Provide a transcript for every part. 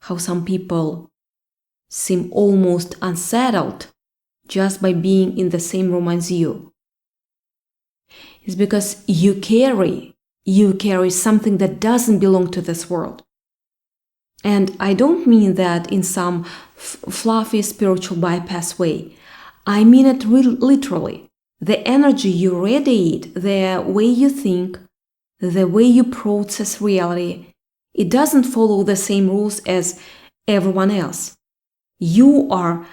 how some people seem almost unsettled just by being in the same room as you. It's because you carry something that doesn't belong to this world. And I don't mean that in some fluffy spiritual bypass way. I mean it literally. The energy you radiate, the way you think, the way you process reality, it doesn't follow the same rules as everyone else. You are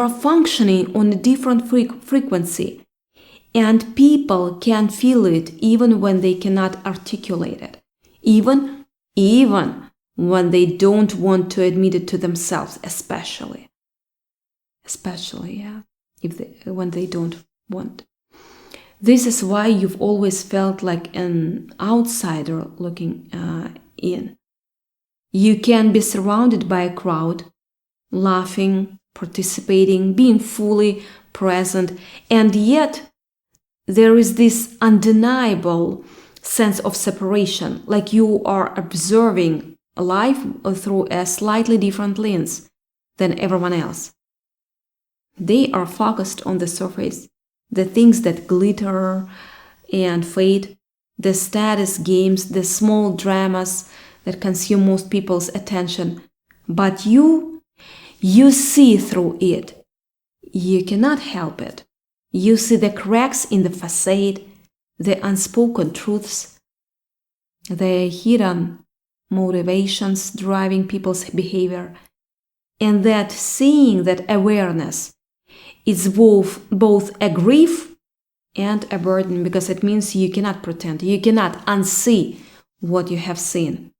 functioning on a different frequency, and people can feel it even when they cannot articulate it, even when they don't want to admit it to themselves, especially, yeah, when they don't want. This is why you've always felt like an outsider looking in. You can be surrounded by a crowd, laughing, participating, being fully present, and yet there is this undeniable sense of separation, like you are observing life through a slightly different lens than everyone else. They are focused on the surface, the things that glitter and fade, the status games, the small dramas that consume most people's attention. But you see through it. You cannot help it. You see the cracks in the facade, the unspoken truths, the hidden motivations driving people's behavior. And that seeing, that awareness, is both a grief and a burden, because it means you cannot pretend, you cannot unsee what you have seen.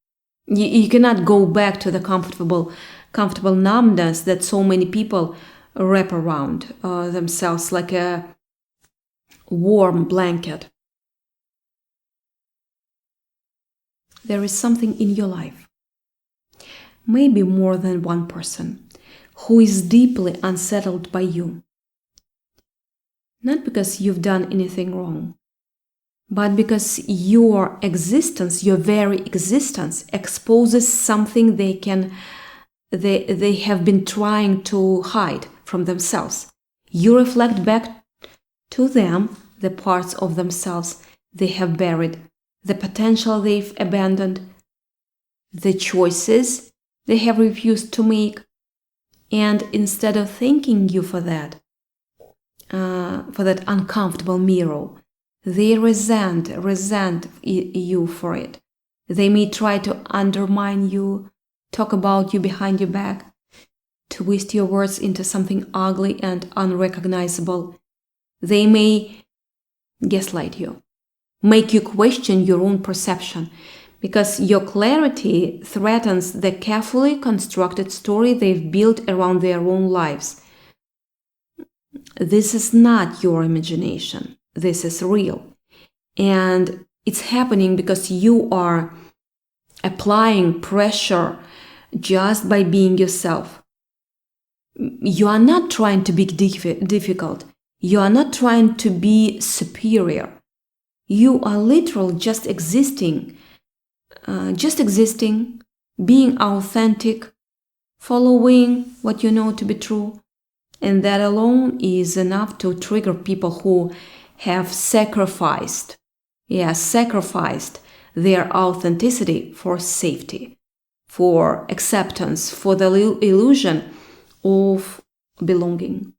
You cannot go back to the comfortable numbness that so many people wrap around themselves like a warm blanket. There is something in your life, maybe more than one person, who is deeply unsettled by you. Not because you've done anything wrong, but because your existence, your very existence, exposes something they have been trying to hide from themselves. You reflect back to them the parts of themselves they have buried, the potential they've abandoned, the choices they have refused to make. And instead of thanking you for that uncomfortable mirror, they resent you for it. They may try to undermine you, talk about you behind your back, twist your words into something ugly and unrecognizable. They may gaslight you, make you question your own perception, because your clarity threatens the carefully constructed story they've built around their own lives. This is not your imagination. This is real. And it's happening because you are applying pressure just by being yourself. You are not trying to be difficult. You are not trying to be superior. You are literally just existing, being authentic, following what you know to be true. And that alone is enough to trigger people who have sacrificed their authenticity for safety, for acceptance, for the illusion of belonging.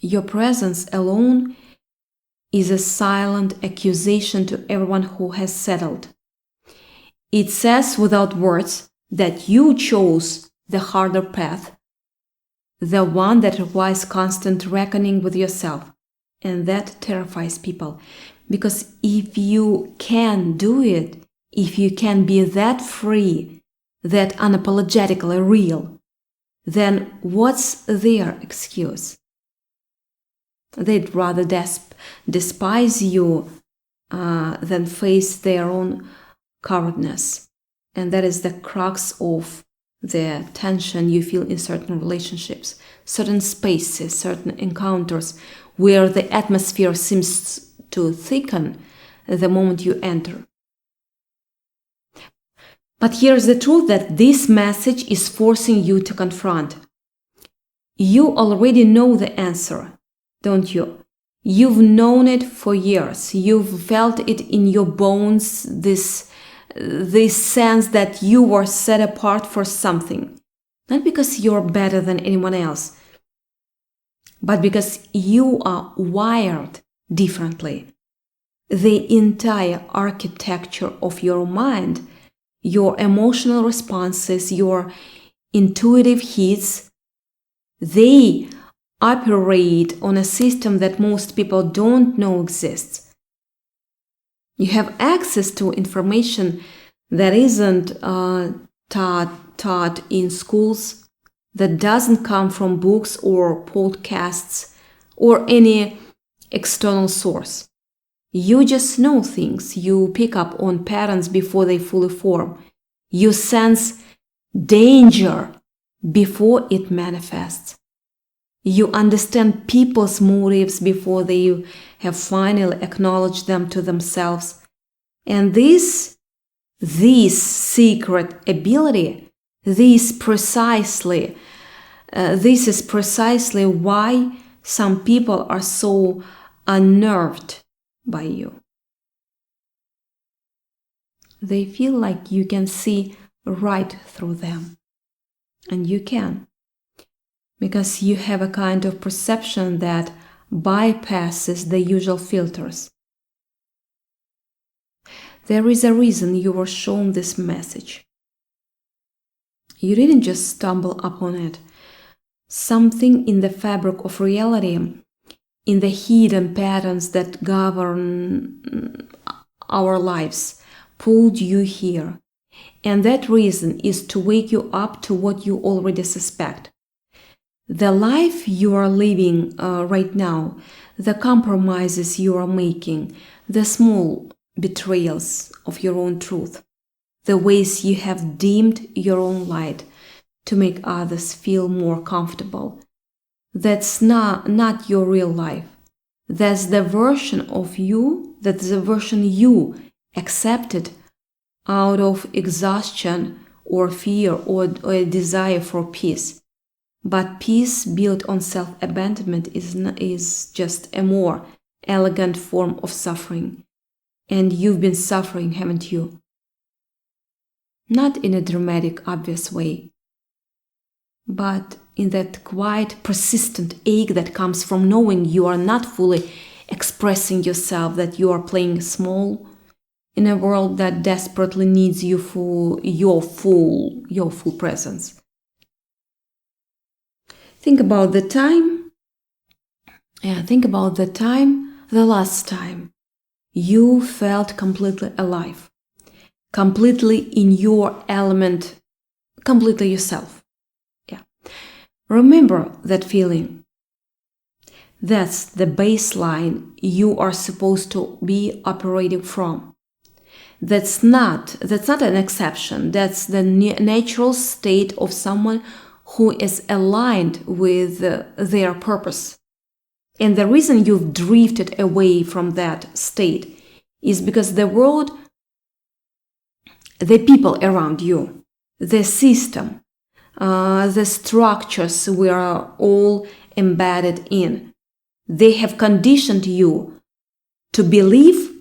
Your presence alone is a silent accusation to everyone who has settled. It says without words that you chose the harder path, the one that requires constant reckoning with yourself. And that terrifies people. Because if you can do it, if you can be that free, that unapologetically real, then what's their excuse? They'd rather despise you than face their own cowardness. And that is the crux of the tension you feel in certain relationships, certain spaces, certain encounters, where the atmosphere seems to thicken the moment you enter. But here's the truth, that this message is forcing you to confront. You already know the answer, don't you? You've known it for years. You've felt it in your bones, this sense that you were set apart for something. Not because you're better than anyone else, but because you are wired differently. The entire architecture of your mind, your emotional responses, your intuitive hits, they operate on a system that most people don't know exists. You have access to information that isn't taught in schools, that doesn't come from books or podcasts or any external source. You just know things. You pick up on patterns before they fully form. You sense danger before it manifests. You understand people's motives before they have finally acknowledged them to themselves. And this secret ability, this is precisely why some people are so unnerved by you. They feel like you can see right through them. And you can. Because you have a kind of perception that bypasses the usual filters. There is a reason you were shown this message. You didn't just stumble upon it. Something in the fabric of reality, in the hidden patterns that govern our lives, pulled you here. And that reason is to wake you up to what you already suspect. The life you are living right now, the compromises you are making, the small betrayals of your own truth, the ways you have dimmed your own light to make others feel more comfortable. That's not your real life. That's the version of you, that's the version you accepted out of exhaustion or fear or a desire for peace. But peace built on self-abandonment is just a more elegant form of suffering. And you've been suffering, haven't you? Not in a dramatic, obvious way, but in that quiet, persistent ache that comes from knowing you are not fully expressing yourself, that you are playing small in a world that desperately needs you for your full presence. Think about the last time you felt completely alive, completely in your element, completely yourself. Yeah. Remember that feeling. That's the baseline you are supposed to be operating from. That's not an exception. That's the natural state of someone who is aligned with their purpose. And the reason you've drifted away from that state is because the world, the people around you, the system, the structures we are all embedded in, they have conditioned you to believe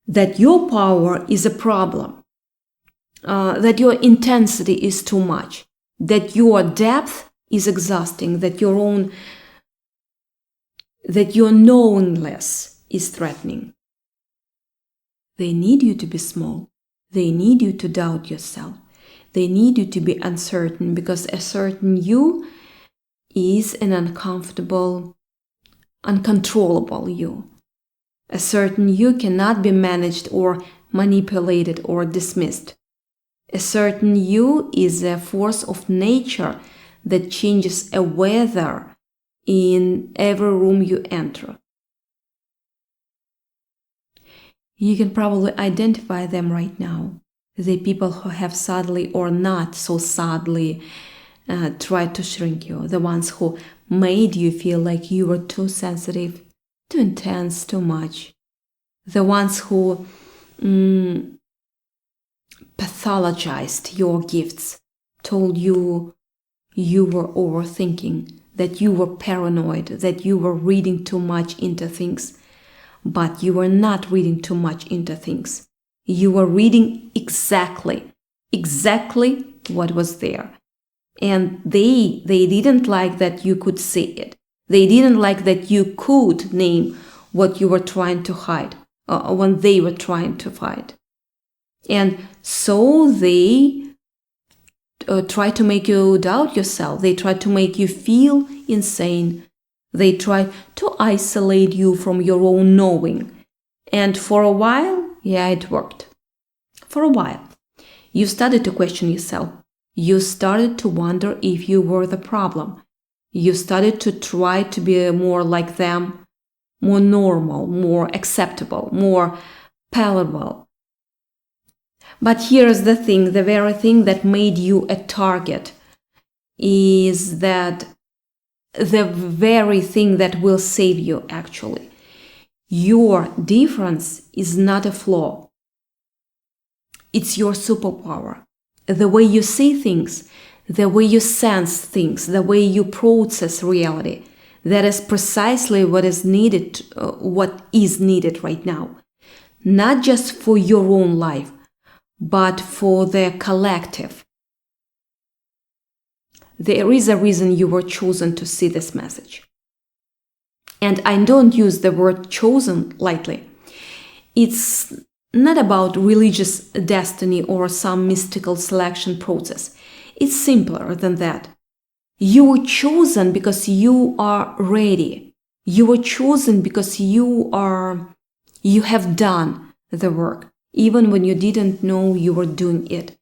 that your power is a problem, that your intensity is too much, that your depth is exhausting, that your knowingness is threatening. They need you to be small. They need you to doubt yourself. They need you to be uncertain, because a certain you is an uncomfortable, uncontrollable you. A certain you cannot be managed or manipulated or dismissed. A certain you is a force of nature that changes a weather in every room you enter. You can probably identify them right now. The people who have sadly or not so sadly tried to shrink you. The ones who made you feel like you were too sensitive, too intense, too much. The ones who pathologized your gifts, told you you were overthinking, that you were paranoid, that you were reading too much into things. But you were not reading too much into things. You were reading exactly what was there. And they didn't like that you could see it. They didn't like that you could name what you were trying to hide, when they were trying to fight. And so they try to make you doubt yourself. They try to make you feel insane. They try to isolate you from your own knowing. And for a while, yeah, it worked. For a while, you started to question yourself. You started to wonder if you were the problem. You started to try to be more like them, more normal, more acceptable, more palatable. But here's the thing, the very thing that made you a target is that the very thing that will save you, actually. Your difference is not a flaw. It's your superpower. The way you see things, the way you sense things, the way you process reality, that is precisely what is needed right now. Not just for your own life, but for the collective. There is a reason you were chosen to see this message. And I don't use the word chosen lightly. It's not about religious destiny or some mystical selection process. It's simpler than that. You were chosen because you are ready. You were chosen because you have done the work, even when you didn't know you were doing it.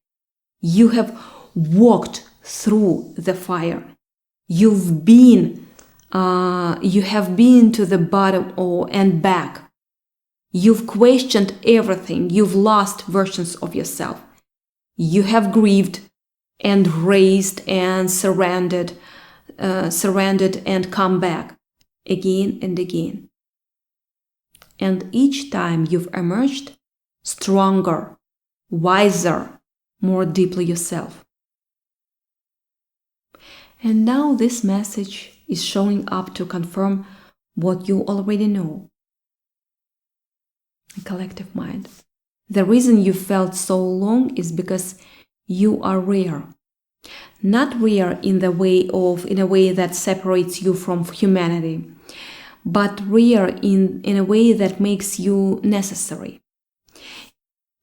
You have walked through the fire. You have been to the bottom and back. You've questioned everything. You've lost versions of yourself. You have grieved and raised and surrendered and come back again and again. And each time you've emerged stronger, wiser, more deeply yourself. And now this message is showing up to confirm what you already know. A collective mind. The reason you felt so long is because you are rare. Not rare in a way that separates you from humanity, but rare in a way that makes you necessary.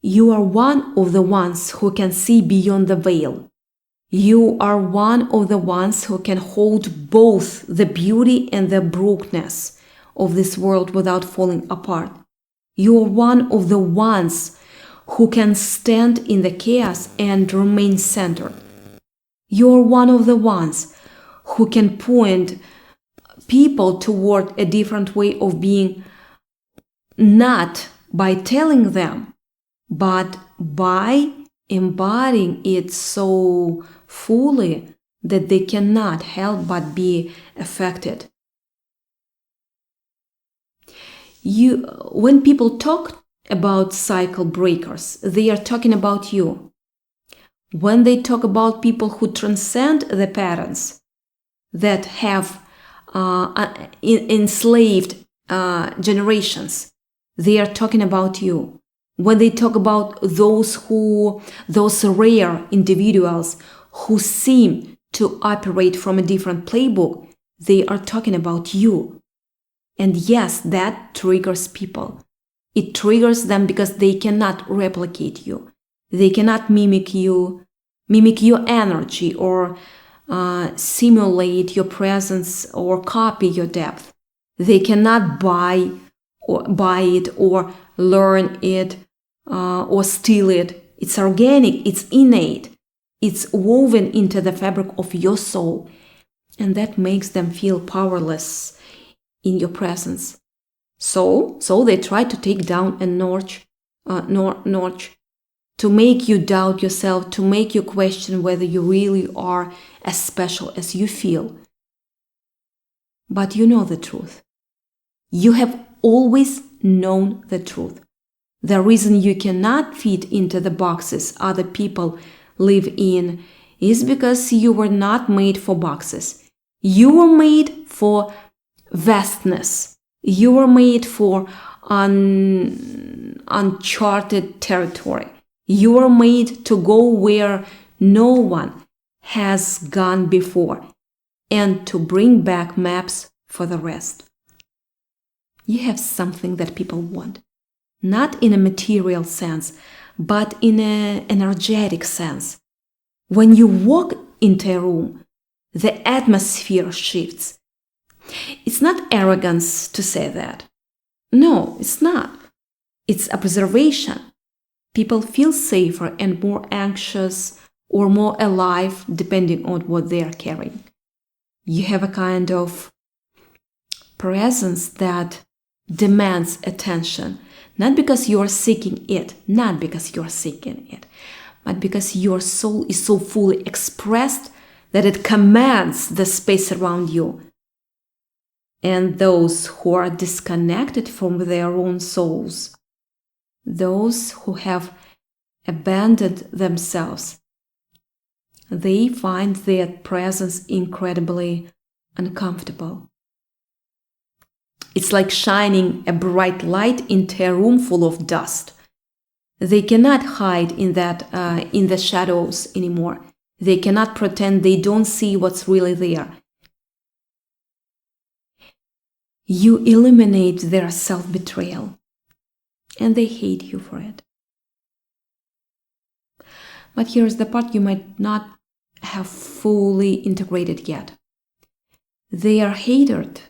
You are one of the ones who can see beyond the veil. You are one of the ones who can hold both the beauty and the brokenness of this world without falling apart. You are one of the ones who can stand in the chaos and remain centered. You are one of the ones who can point people toward a different way of being, not by telling them, but by embodying it so fully that they cannot help but be affected. When people talk about cycle breakers, they are talking about you. When they talk about people who transcend the patterns that have enslaved generations, they are talking about you. When they talk about those rare individuals who seem to operate from a different playbook, they are talking about you. And yes, that triggers people. It triggers them because they cannot replicate you. They cannot mimic your energy or simulate your presence or copy your depth. They cannot buy it or learn it or steal it. It's organic, it's innate, it's woven into the fabric of your soul. And that makes them feel powerless in your presence. So they try to take down a notch, to make you doubt yourself, to make you question whether you really are as special as you feel. But you know the truth. You have always known the truth. The reason you cannot fit into the boxes other people live in is because you were not made for boxes. You were made for vastness. You were made for uncharted territory. You were made to go where no one has gone before and to bring back maps for the rest. You have something that people want, not in a material sense, but in an energetic sense. When you walk into a room, the atmosphere shifts. It's not arrogance to say that. No, it's not. It's observation. People feel safer and more anxious or more alive depending on what they are carrying. You have a kind of presence that demands attention, not because you are seeking it, but because your soul is so fully expressed that it commands the space around you. And those who are disconnected from their own souls, those who have abandoned themselves, they find their presence incredibly uncomfortable. It's like shining a bright light into a room full of dust. They cannot hide in the shadows anymore. They cannot pretend they don't see what's really there. You eliminate their self-betrayal, and they hate you for it. But here's the part you might not have fully integrated yet. They are hatred,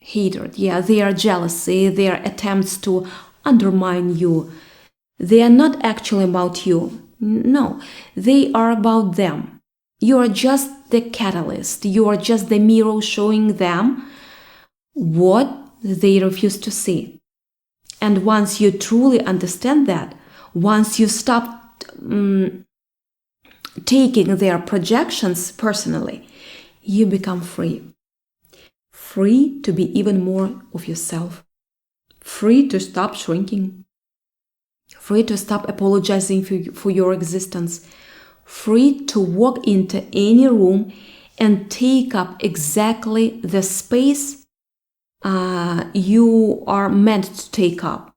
their jealousy, their attempts to undermine you. They are not actually about you. No, they are about them. You are just the catalyst. You are just the mirror showing them what they refuse to see. And once you truly understand that, once you stop taking their projections personally, you become free. Free to be even more of yourself. Free to stop shrinking. Free to stop apologizing for your existence. Free to walk into any room and take up exactly the space you are meant to take up.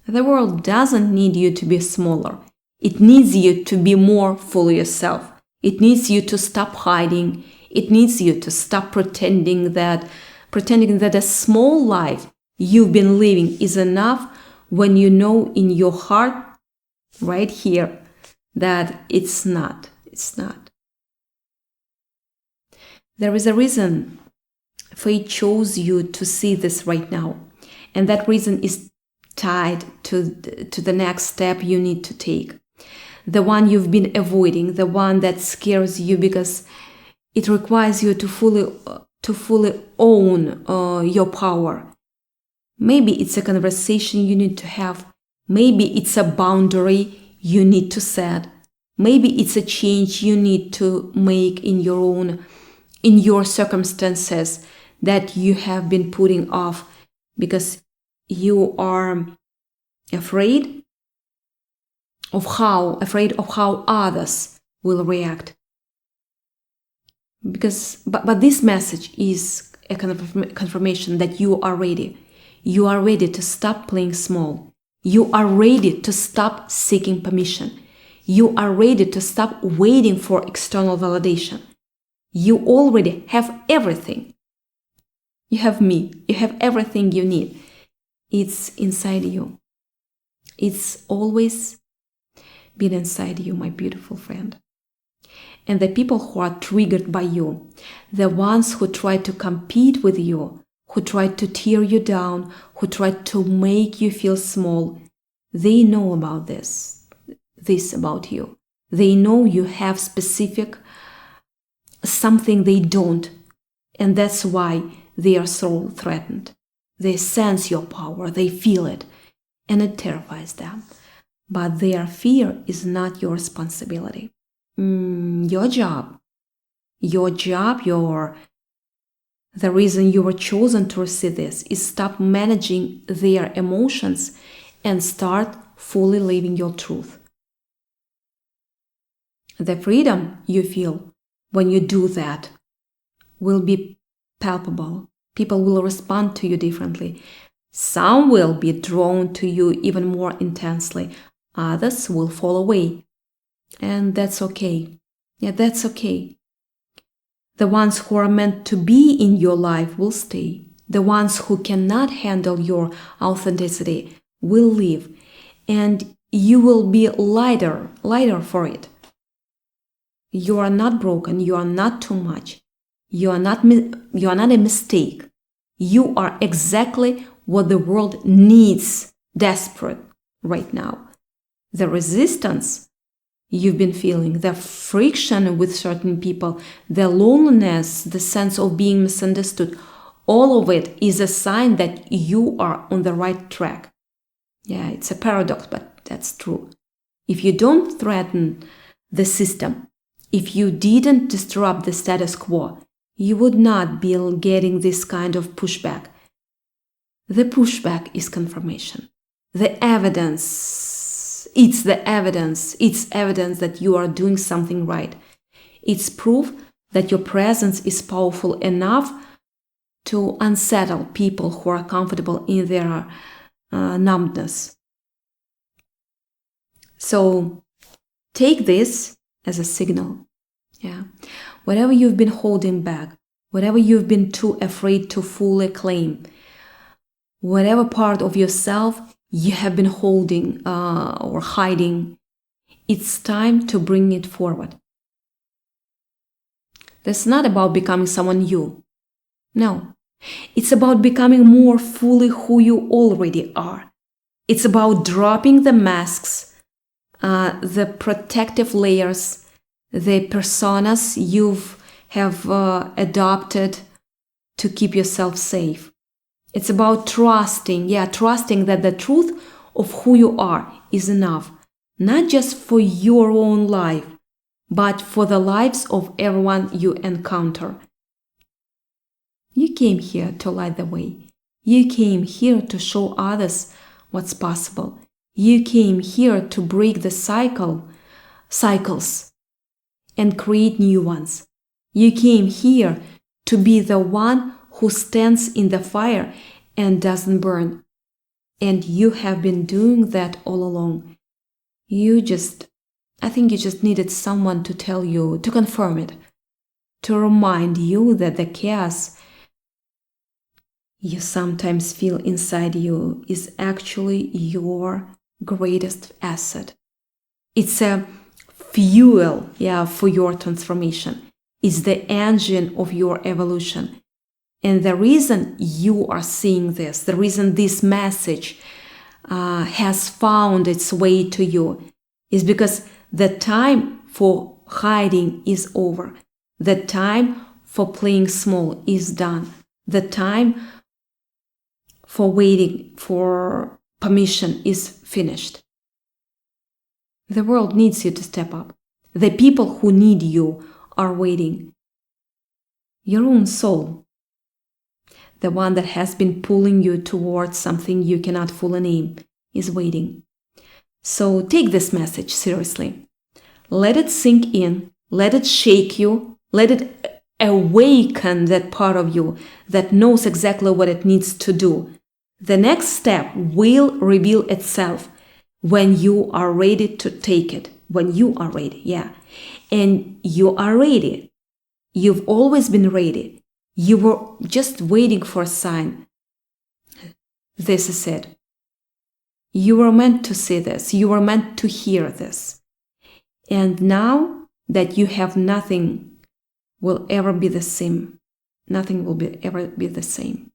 The world doesn't need you to be smaller. It needs you to be more fully yourself. It needs you to stop hiding. It needs you to stop pretending that a small life you've been living is enough when you know in your heart, right here, that it's not. It's not. There is a reason fate chose you to see this right now. And that reason is tied to the next step you need to take. The one you've been avoiding, the one that scares you because it requires you to fully own your power. Maybe it's a conversation you need to have. Maybe it's a boundary you need to set. Maybe it's a change you need to make in your circumstances that you have been putting off because you are afraid of how others will react. But this message is a confirmation that you are ready. You are ready to stop playing small. You are ready to stop seeking permission. You are ready to stop waiting for external validation. You already have everything. You have me. You have everything you need. It's inside you. It's always been inside you, my beautiful friend. And the people who are triggered by you, the ones who try to compete with you, who try to tear you down, who try to make you feel small, they know about this about you. They know you have specific something they don't, and that's why they are so threatened. They sense your power, they feel it, and it terrifies them. But their fear is not your responsibility. Your job, your The reason you were chosen to receive this is stop managing their emotions and start fully living your truth. The freedom you feel when you do that will be palpable. People will respond to you differently. Some will be drawn to you even more intensely. Others will fall away. And that's okay. Yeah, that's okay. The ones who are meant to be in your life will stay. The ones who cannot handle your authenticity will leave. And you will be lighter for it. You are not broken. You are not too much. You are not a mistake. You are exactly what the world needs desperate right now. The resistance you've been feeling, the friction with certain people, the loneliness, the sense of being misunderstood, all of it is a sign that you are on the right track. Yeah, it's a paradox, but that's true. If you don't threaten the system, if you didn't disrupt the status quo, you would not be getting this kind of pushback. The pushback is confirmation. The evidence, it's evidence that you are doing something right. It's proof that your presence is powerful enough to unsettle people who are comfortable in their numbness. So take this as a signal. Yeah. Whatever you've been holding back, whatever you've been too afraid to fully claim, whatever part of yourself you have been holding or hiding, it's time to bring it forward. That's not about becoming someone new. No. It's about becoming more fully who you already are. It's about dropping the masks, the protective layers, the personas you have adopted to keep yourself safe. It's about trusting that the truth of who you are is enough, not just for your own life, but for the lives of everyone you encounter. You came here to light the way. You came here to show others what's possible. You came here to break the cycles and create new ones. You came here to be the one who stands in the fire and doesn't burn. And you have been doing that all along. I think you just needed someone to tell you, to confirm it, to remind you that the chaos you sometimes feel inside you is actually your greatest asset. It's a fuel, for your transformation. It's the engine of your evolution. And the reason you are seeing this, the reason this message has found its way to you is because the time for hiding is over. The time for playing small is done. The time for waiting for permission is finished. The world needs you to step up. The people who need you are waiting. Your own soul, the one that has been pulling you towards something you cannot fully name, is waiting. So take this message seriously. Let it sink in. Let it shake you. Let it awaken that part of you that knows exactly what it needs to do. The next step will reveal itself when you are ready to take it. When you are ready, And you are ready. You've always been ready. You were just waiting for a sign. This is it. You were meant to see this. You were meant to hear this. And now that you have, nothing will ever be the same. Nothing will ever be the same.